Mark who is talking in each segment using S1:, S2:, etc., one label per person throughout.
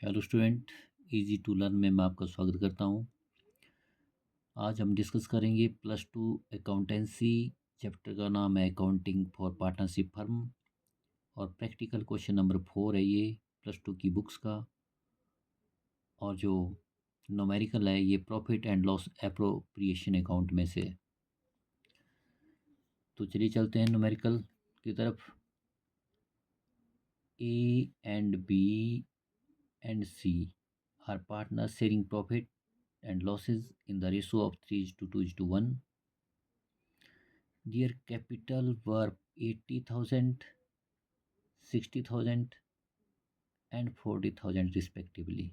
S1: Hello student, easy to learn में मैं आपका स्वागत करता हूं। आज हम डिस्कस करेंगे +2 अकाउंटेंसी। चैप्टर का नाम है अकाउंटिंग फॉर पार्टनरशिप फर्म और प्रैक्टिकल क्वेश्चन नंबर 4 है ये +2 की बुक्स का। और जो न्यूमेरिकल है ये profit and loss appropriation account में से। तो चलिए चलते हैं न्यूमेरिकल की तरफ। A and B and C are partner sharing profit and losses in the ratio of 3:2:1. Their capital were 80,000, 60,000 and 40,000 respectively.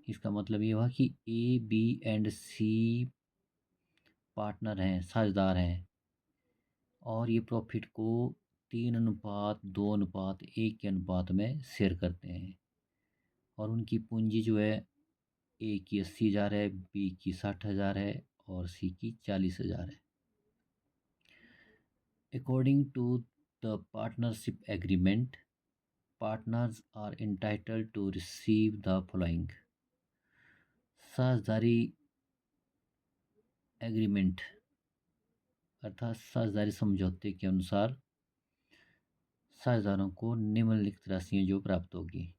S1: इसका मतलब ये हुआ कि A B and C partner हैं, साझेदार हैं, और ये प्रॉफिट को 3:2:1 के अनुपात में शेयर करते हैं। और उनकी पूंजी जो है, ए की 80,000 है, बी की 60,000 है और सी की 40,000 है। According to the partnership agreement, partners are entitled to receive the following. साझेदारी एग्रीमेंट अर्थात साझेदारी समझौते के अनुसार साझेदारों को निम्नलिखित राशियां जो प्राप्त होगी।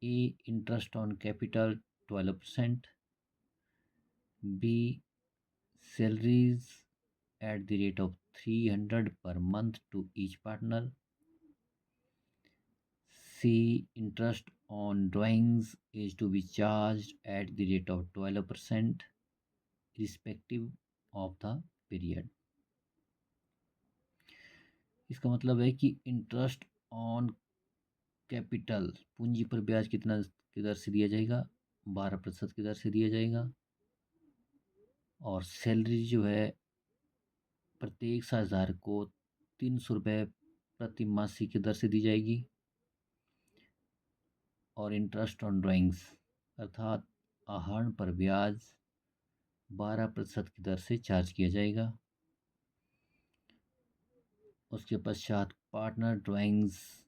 S1: A interest on capital 12%, B salaries at the rate of 300 per month to each partner, C. Interest on drawings is to be charged at the rate of 12% irrespective of the period. इसका मतलब है कि interest on capital पूंजी पर ब्याज कितना की दर से दिया जाएगा, 12% की दर से दिया जाएगा। और सैलरी जो है प्रत्येक साझेदार को 300 रुपये प्रति मासिक की दर से दी जाएगी। और इंटरेस्ट ऑन ड्राइंग्स अर्थात आहरण पर ब्याज 12% की दर से चार्ज किया जाएगा। उसके पश्चात partner drawings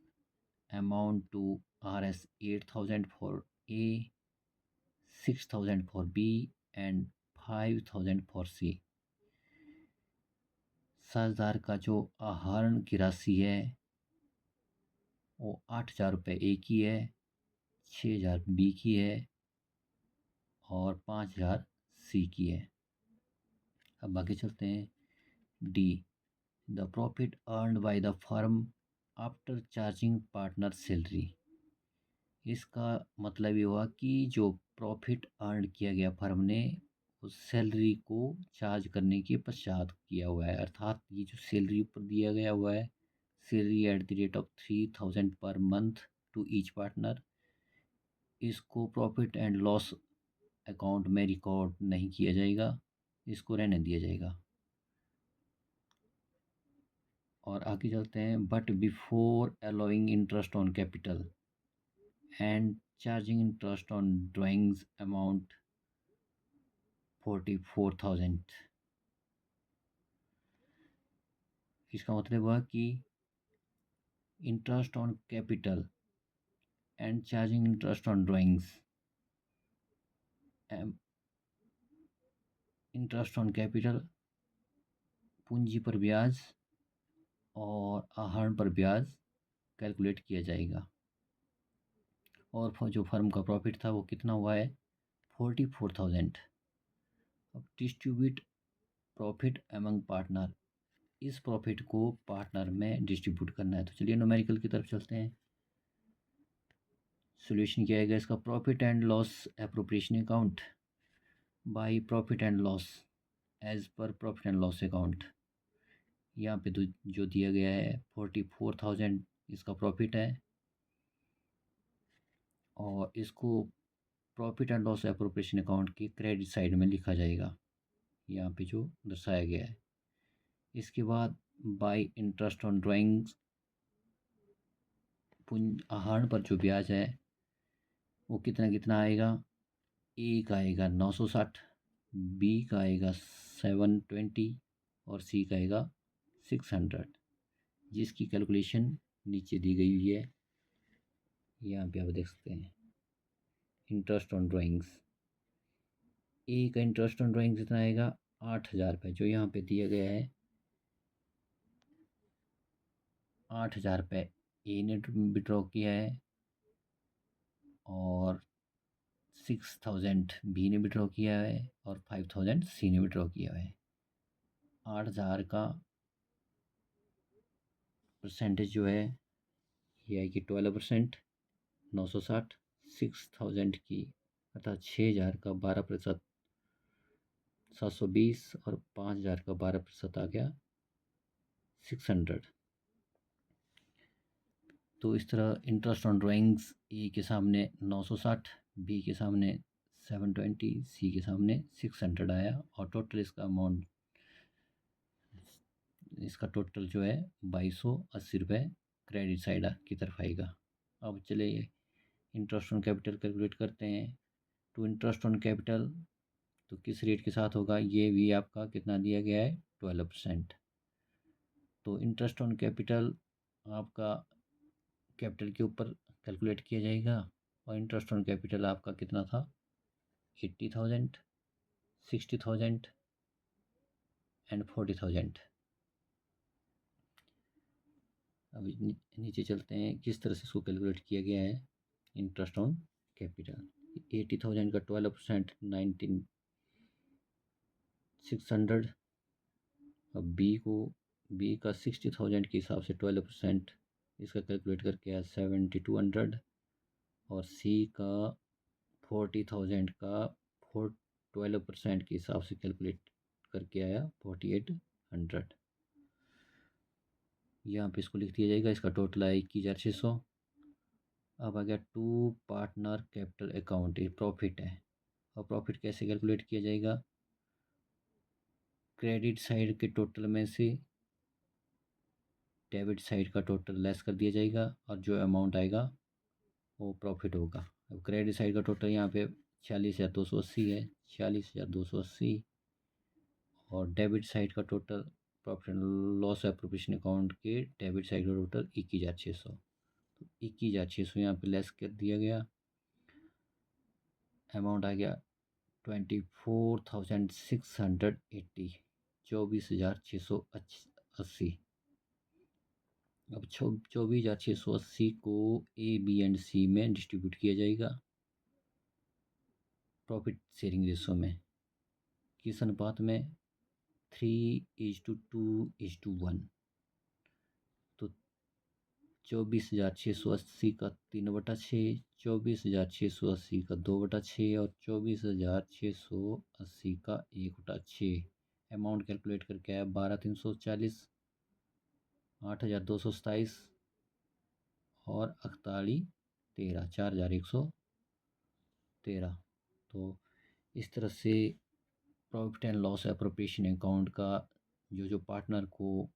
S1: amount to RS 8,000 for A, 6,000 for B and 5,000 for C. साझेदार का जो आहरण की राशि है वो 8,000 रुपये ए की है, 6,000 बी की है और 5,000 सी की है। अब बाकी चलते हैं D. The profit earned by the firm after charging partner salary. इसका मतलब ये हुआ कि जो प्रॉफिट अर्न किया गया फर्म ने उस सैलरी को चार्ज करने के पश्चात किया हुआ है। अर्थात ये जो सैलरी ऊपर दिया गया हुआ है, salary at the rate of 3,000 per month to each partner, इसको प्रॉफिट एंड लॉस अकाउंट में रिकॉर्ड नहीं किया जाएगा, इसको रहने दिया जाएगा। और आगे चलते हैं। But before allowing interest on capital and charging interest on drawings amount 44,000। इसका मतलब हुआ कि interest on capital and charging interest on drawings, interest on capital पूंजी पर ब्याज और आहरण पर ब्याज कैलकुलेट किया जाएगा। और जो फर्म का प्रॉफिट था वो कितना हुआ है, 44,000। अब डिस्ट्रीब्यूट प्रॉफिट एमंग पार्टनर, इस प्रॉफिट को पार्टनर में डिस्ट्रीब्यूट करना है। तो चलिए न्यूमेरिकल की तरफ चलते हैं। सॉल्यूशन क्या आएगा इसका, profit and loss appropriation account by profit and loss as per profit and loss account. यहाँ पे तो जो दिया गया है 44,000 इसका प्रॉफिट है और इसको profit and loss appropriation account की क्रेडिट साइड में लिखा जाएगा, यहाँ पे जो दर्शाया गया है। इसके बाद बाय इंटरेस्ट ऑन ड्राइंग्स, आहरण पर जो ब्याज है वो कितना कितना आएगा, ए का आएगा 960, बी का आएगा 720 और सी का आएगा 600, जिसकी कैलकुलेशन नीचे दी गई हुई है। यहाँ पे आप देख सकते हैं इंटरेस्ट ऑन ड्राइंग्स। ए का इंटरेस्ट ऑन ड्राइंग कितना आएगा, 8,000 रुपये, जो यहाँ पे दिया गया है 8,000 रुपये ए ने विड्रॉ किया है और 6,000 बी ने विड्रॉ किया है और 5,000 सी ने विड्रॉ किया है। 8,000 का परसेंटेज जो है ये आएगी 12%, 960। 6,000 की अर्थात 6,000 का 12%, 720, और 5,000 का 12% आ गया 600। तो इस तरह इंटरेस्ट ऑन ड्राइंग्स ए के सामने 960, बी के सामने 720, सी के सामने 600 आया और टोटल इसका टोटल जो है 2,280 रुपये क्रेडिट साइड की तरफ आएगा। अब चलिए इंटरेस्ट ऑन कैपिटल कैलकुलेट करते हैं। टू इंटरेस्ट ऑन कैपिटल तो किस रेट के साथ होगा, ये भी आपका कितना दिया गया है, 12%। तो इंटरेस्ट ऑन कैपिटल आपका कैपिटल के ऊपर कैलकुलेट किया जाएगा और इंटरेस्ट ऑन कैपिटल आपका कितना था, 80,000, 60,000 एंड 40,000। अभी नीचे चलते हैं किस तरह से इसको कैलकुलेट किया गया है। इंटरेस्ट ऑन कैपिटल 80,000 का 12% 19,600। अब बी का 60,000 के हिसाब से 12% इसका कैलकुलेट करके आया 7,200 और सी का 40,000 का 12% के हिसाब से कैलकुलेट करके आया 4,800। यहाँ पे इसको लिख दिया जाएगा, इसका टोटल आया 21,600। अब आ गया टू पार्टनर कैपिटल अकाउंट, ये प्रॉफिट है। और प्रॉफिट कैसे कैलकुलेट किया जाएगा, क्रेडिट साइड के टोटल में से डेबिट साइड का टोटल लेस कर दिया जाएगा और जो अमाउंट आएगा वो प्रॉफिट होगा। अब क्रेडिट साइड का टोटल यहाँ पे 46,280 है, 46,280, और डेबिट साइड का total profit and loss appropriation account के डेबिट साइड का टोटल 21,600। तो 21,600 यहाँ पे लेस कर दिया गया, अमाउंट आ गया 24,680, 24,680। अब 24,680 को ए बी एंड सी में डिस्ट्रीब्यूट किया जाएगा प्रॉफिट शेयरिंग रेशो में, किस अनुपात में, 3:2:1। तो 24,680 का 3/6, 24,680 का 2/6 और 24,680 का 1/6। अमाउंट कैलकुलेट करके आया 12,340, 8,227 और 41,13, 4,113। तो इस तरह से profit and loss appropriation account का जो पार्टनर को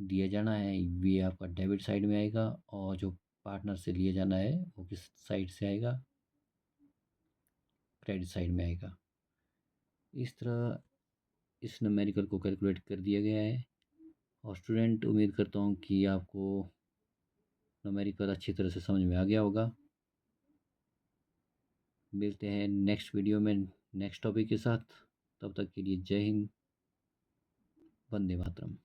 S1: दिया जाना है ये आपका डेबिट साइड में आएगा, और जो पार्टनर से लिया जाना है वो किस साइड से आएगा, क्रेडिट साइड में आएगा। इस तरह इस न्यूमेरिकल को कैलकुलेट कर दिया गया है। और स्टूडेंट, उम्मीद करता हूँ कि आपको न्यूमेरिकल अच्छी तरह से समझ में आ गया होगा। मिलते हैं नेक्स्ट वीडियो में नेक्स्ट टॉपिक के साथ, तब तक के लिए जय हिंद, वंदे मातरम।